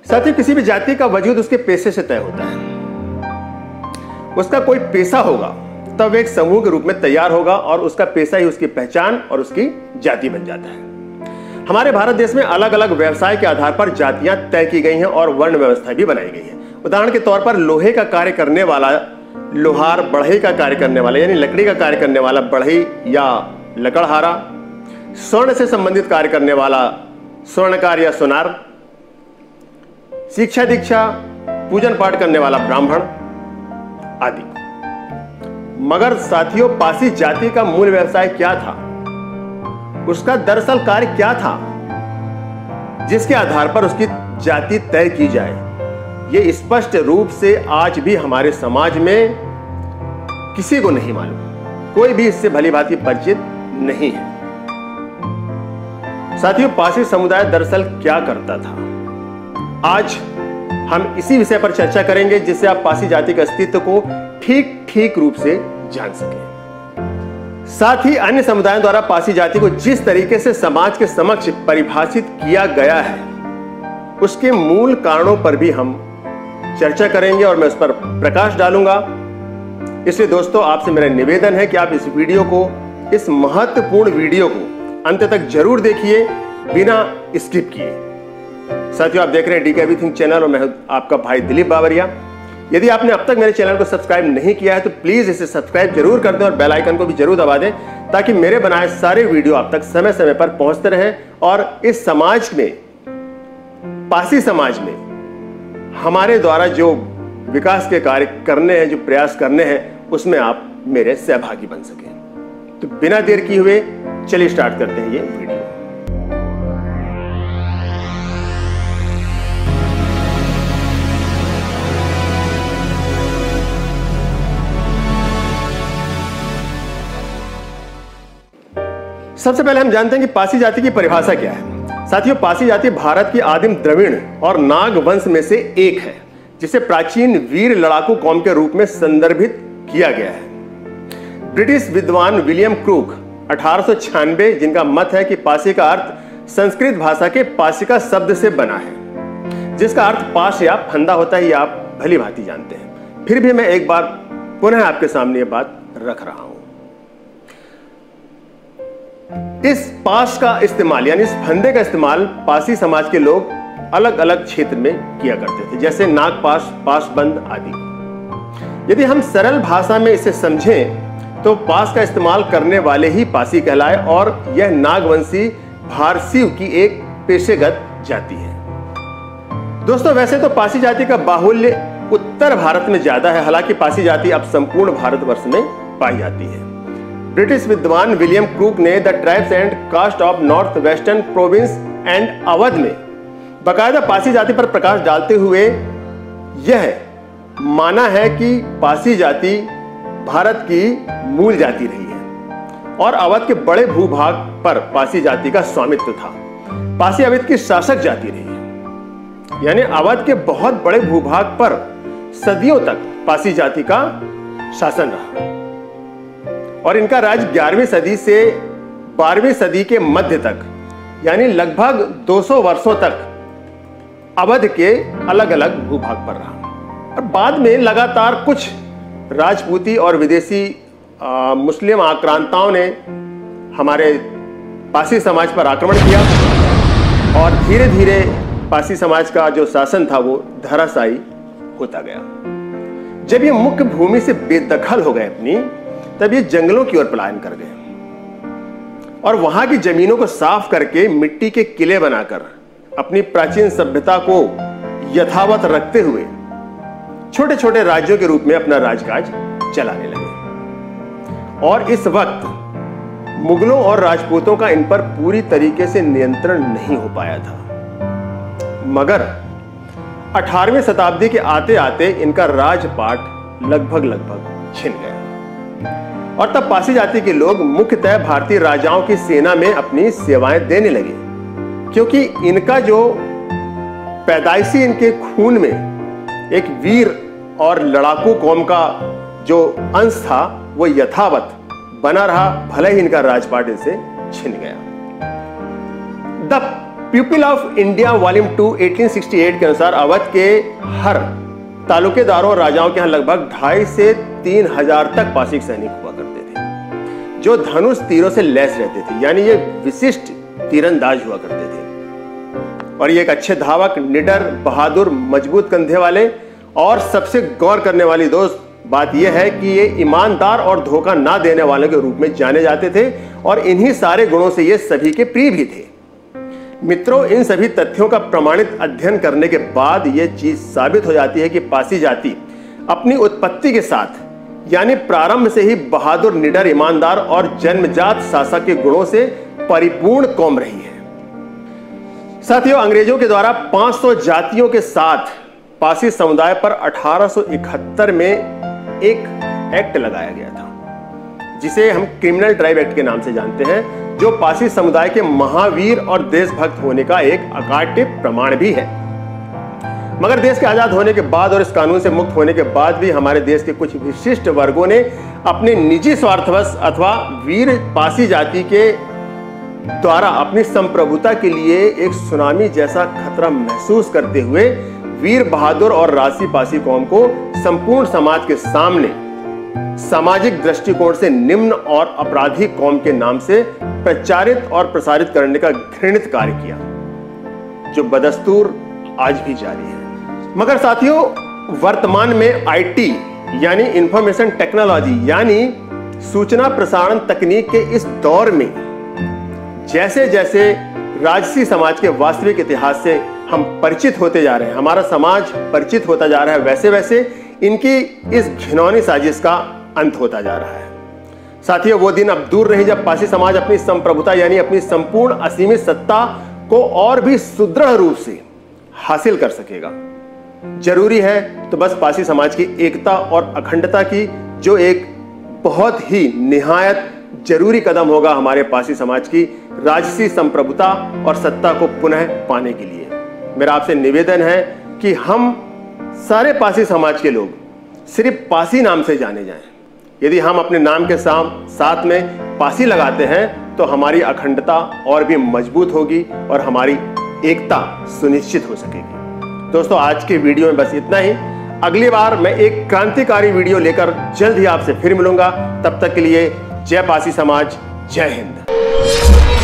साथियों, किसी भी जाति का वजूद उसके पेशे से तय होता है। उसका कोई पेशा होगा तब एक समूह के रूप में तैयार होगा और उसका पेशा ही उसकी पहचान और उसकी जाति बन जाता है। हमारे भारत देश में अलग अलग व्यवसाय के आधार पर जातियां तय की गई हैं और वर्ण व्यवस्था भी बनाई गई है। उदाहरण के तौर पर लोहे का कार्य करने वाला लोहार, बढ़ई का कार्य करने वाला यानी लकड़ी का कार्य करने वाला बढ़ई या लकड़हारा, स्वर्ण से संबंधित कार्य करने वाला स्वर्णकार या सुनार, शिक्षा दीक्षा पूजन पाठ करने वाला ब्राह्मण आदि। मगर साथियों, पासी जाति का मूल व्यवसाय क्या था? उसका दरअसल कार्य क्या था जिसके आधार पर उसकी जाति तय की जाए? यह स्पष्ट रूप से आज भी हमारे समाज में किसी को नहीं मालूम। कोई भी इससे भली भांति परिचित नहीं है। साथियों, पासी समुदाय दरअसल क्या करता था? आज हम इसी विषय पर चर्चा करेंगे जिससे आप पासी जाति के अस्तित्व को ठीक रूप से जान सकें। साथ ही अन्य समुदायों द्वारा पासी जाति को जिस तरीके से समाज के समक्ष परिभाषित किया गया है उसके मूल कारणों पर भी हम चर्चा करेंगे और मैं उस पर प्रकाश डालूंगा। इसलिए दोस्तों, आपसे मेरा निवेदन है कि आप इस वीडियो को, इस महत्वपूर्ण वीडियो को अंत तक जरूर देखिए बिना स्किप किए। साथियों, आप देख रहे हैं डीके एवरीथिंग चैनल और मैं आपका भाई दिलीप बावरिया। यदि आपने अब तक मेरे चैनल को सब्सक्राइब नहीं किया है तो प्लीज इसे सब्सक्राइब जरूर कर दें और बेल आइकन को भी जरूर दबा दें ताकि मेरे बनाए सारे वीडियो आप तक समय समय पर पहुंचते रहें और इस समाज में, पासी समाज में हमारे द्वारा जो विकास के कार्य करने हैं, जो प्रयास करने हैं, उसमें आप मेरे सहभागी बन सकें। तो बिना देर किए हुए चलिए स्टार्ट करते हैं ये वीडियो। सबसे पहले हम जानते हैं कि पासी जाति की परिभाषा क्या है। साथियों, पासी जाति भारत की आदिम द्रविड़ और नाग वंश में से एक है जिसे प्राचीन वीर लड़ाकू कौम के रूप में संदर्भित किया गया है। ब्रिटिश विद्वान विलियम क्रूक 1896, जिनका मत है कि पासी का अर्थ संस्कृत भाषा के पासिका शब्द से बना है जिसका अर्थ पाश या फंदा होता है, ये आप भली भांति जानते हैं। फिर भी मैं एक बार पुनः आपके सामने ये बात रख रहा हूं। इस पाश का इस्तेमाल यानी इस फंदे का इस्तेमाल पासी समाज के लोग अलग अलग क्षेत्र में किया करते थे, जैसे नागपाश, पाशबंद आदि। यदि हम सरल भाषा में इसे समझें तो पाश का इस्तेमाल करने वाले ही पासी कहलाए और यह नागवंशी भारसीव की एक पेशेगत जाति है। दोस्तों, वैसे तो पासी जाति का बाहुल्य उत्तर भारत में ज्यादा है, हालांकि पासी जाति अब संपूर्ण भारतवर्ष में पाई जाती है। ब्रिटिश विद्वान विलियम क्रूक ने the tribes and caste of north western province and Awadh में बाकायदा पासी जाति पर प्रकाश डालते हुए यह माना है कि पासी जाति भारत की मूल जाति रही है और अवध के बड़े भूभाग पर पासी जाति का स्वामित्व था। पासी अवध की शासक जाति रही है, यानी अवध के बहुत बड़े भूभाग पर सदियों तक पासी जाति का शासन रहा और इनका राज 11वीं सदी से 12वीं सदी के मध्य तक यानी लगभग 200 वर्षों तक अवध के अलग अलग भूभाग पर रहा और बाद में लगातार कुछ राजपूती और विदेशी मुस्लिम आक्रांताओं ने हमारे पासी समाज पर आक्रमण किया और धीरे धीरे पासी समाज का जो शासन था वो धराशायी होता गया। जब ये मुख्य भूमि से बेदखल हो गए अपनी, तब ये जंगलों की ओर पलायन कर गए और वहां की जमीनों को साफ करके मिट्टी के किले बनाकर अपनी प्राचीन सभ्यता को यथावत रखते हुए छोटे छोटे राज्यों के रूप में अपना राजकाज चलाने लगे। और इस वक्त मुगलों और राजपूतों का इन पर पूरी तरीके से नियंत्रण नहीं हो पाया था, मगर 18वीं शताब्दी के आते आते इनका राजपाट लगभग छिन गया और तब पासी जाति के लोग मुख्यतः भारतीय राजाओं की सेना में अपनी सेवाएं देने लगे, क्योंकि इनका जो पैदाइशी इनके खून में एक वीर और लड़ाकू कौम का जो अंश था वो यथावत बना रहा, भले ही इनका राजपाट इनसे छिन गया। The people of India volume 2 1868 के अनुसार अवध के हर तालुकेदारों और राजाओं के यहाँ लगभग 2,500 से 3,000 तक पासी सैनिक हुआ करते थे, जो धनुष तीरों से लैस रहते थे, यानी ये विशिष्ट तीरंदाज हुआ करते थे। और ये एक अच्छे धावक, निडर, बहादुर, मजबूत कंधे वाले, और सबसे गौर करने वाली दोस्त बात यह है कि ये ईमानदार और धोखा ना देने वालों के रूप में जाने जाते थे, और इन्हीं सारे गुणों से ये सभी के प्रिय भी थे। मित्रों, इन सभी तथ्यों का प्रमाणित अध्ययन करने के बाद यह चीज साबित हो जाती है कि पासी जाति अपनी उत्पत्ति के साथ, यानी प्रारंभ से ही बहादुर, निडर, ईमानदार और जन्मजात शासक के गुणों से परिपूर्ण कौम रही है। साथियों, अंग्रेजों के द्वारा 500 जातियों के साथ पासी समुदाय पर 1871 में एक एक्ट लगाया गया था, जिसे हम क्रिमिनल ट्राइब एक्ट के नाम से जानते हैं, जो पासी समुदाय के महावीर और देशभक्त होने का एक अकाट्य प्रमाण भी है। मगर देश के आजाद होने के बाद और इस कानून से मुक्त होने के बाद भी हमारे देश के कुछ विशिष्ट वर्गों ने अपने निजी स्वार्थवश अथवा वीर पासी जाति के द्वारा अपनी संप्रभुता के लिए एक सुनामी जैसा खतरा महसूस करते हुए वीर बहादुर और राजसी पासी कौम को संपूर्ण समाज के सामने सामाजिक दृष्टिकोण से निम्न और अपराधी कौम के नाम से प्रचारित और प्रसारित करने का घृणित कार्य किया, जो बदस्तूर आज भी जारी है। मगर साथियों, वर्तमान में आईटी यानी इंफॉर्मेशन टेक्नोलॉजी यानी सूचना प्रसारण तकनीक के इस दौर में जैसे जैसे राजसी समाज के वास्तविक इतिहास से हम परिचित होते जा रहे हैं, हमारा समाज परिचित होता जा रहा है, वैसे वैसे इनकी इस घिनौनी साजिश का अंत होता जा रहा है। साथियों, वो दिन अब दूर नहीं जब पासी समाज अपनी संप्रभुता यानी अपनी संपूर्ण असीमित सत्ता को और भी सुदृढ़ रूप से हासिल कर सकेगा। जरूरी है तो बस पासी समाज की एकता और अखंडता की, जो एक बहुत ही निहायत जरूरी कदम होगा हमारे पासी समाज की राजसी संप्रभुता और सत्ता को पुनः पाने के लिए। मेरा आपसे निवेदन है कि हम सारे पासी समाज के लोग सिर्फ पासी नाम से जाने जाएं। यदि हम अपने नाम के साथ में पासी लगाते हैं तो हमारी अखंडता और भी मजबूत होगी और हमारी एकता सुनिश्चित हो सकेगी। दोस्तों, आज के वीडियो में बस इतना ही। अगली बार मैं एक क्रांतिकारी वीडियो लेकर जल्द ही आपसे फिर मिलूंगा। तब तक के लिए जय पासी समाज, जय हिंद।